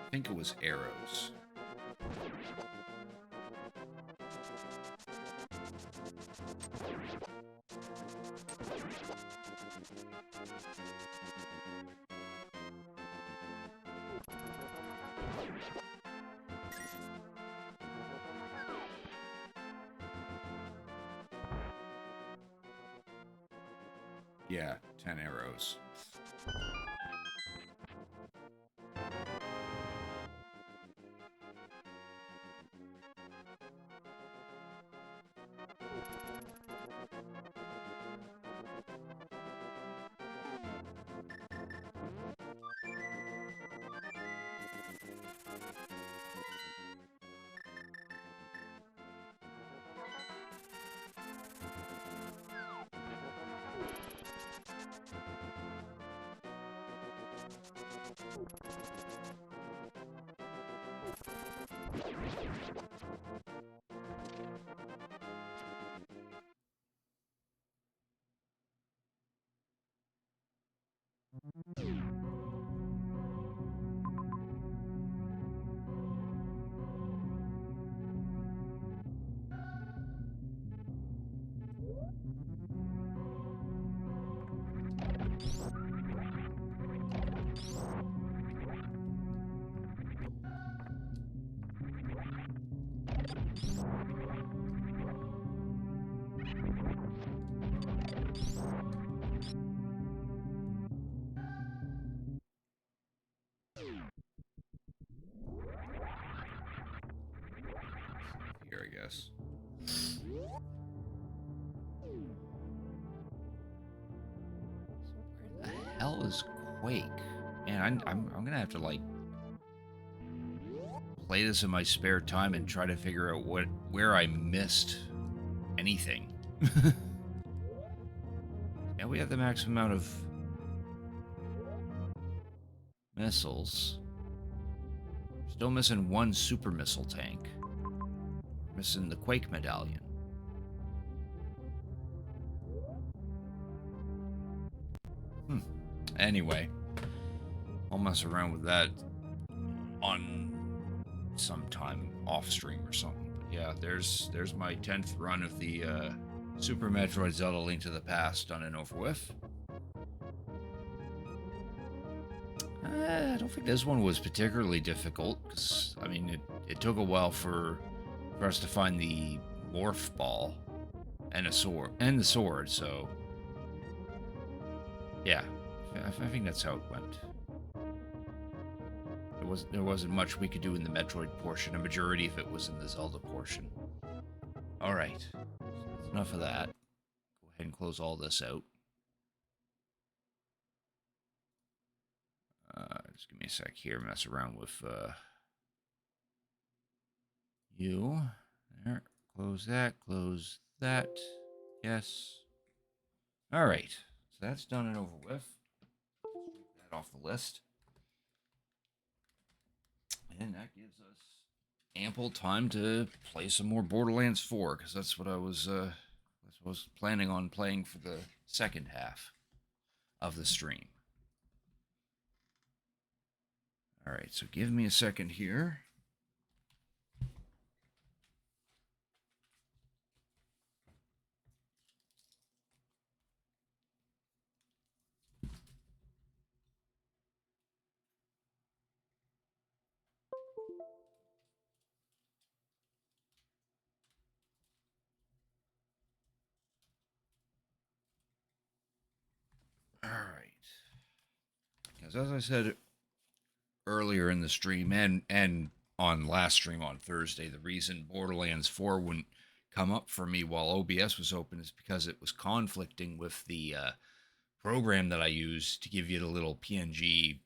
I think it was arrows. Yeah, 10 arrows. Here, I guess. Where the hell is Quake? Man, I'm gonna have to like play this in my spare time and try to figure out where I missed anything. And we have the maximum amount of missiles. Still missing one super missile tank. Missing the Quake medallion. Anyway, I'll mess around with that on some time off stream or something. But yeah, there's my 10th run of the Super Metroid Zelda Link to the Past done and over with. I don't think this one was particularly difficult, because, I mean, it took a while for us to find the morph ball and the sword, so yeah, I think that's how it went. There wasn't much we could do in the Metroid portion. A majority of it was in the Zelda portion. All right, so that's enough of that. Go ahead and close all this out. Just give me a sec here. Mess around with you. There. Close that. Close that. Yes. All right. So that's done and over with. Take that off the list. And that gives us ample time to play some more Borderlands 4, because that's what I was planning on playing for the second half of the stream. All right, so give me a second here. All right. Because as I said earlier in the stream and on last stream on Thursday, the reason Borderlands 4 wouldn't come up for me while OBS was open is because it was conflicting with the program that I use to give you the little PNG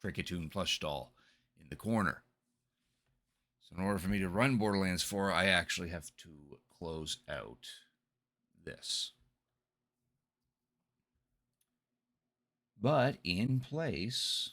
Cricketune plush doll in the corner. So in order for me to run Borderlands 4, I actually have to close out this. But in place,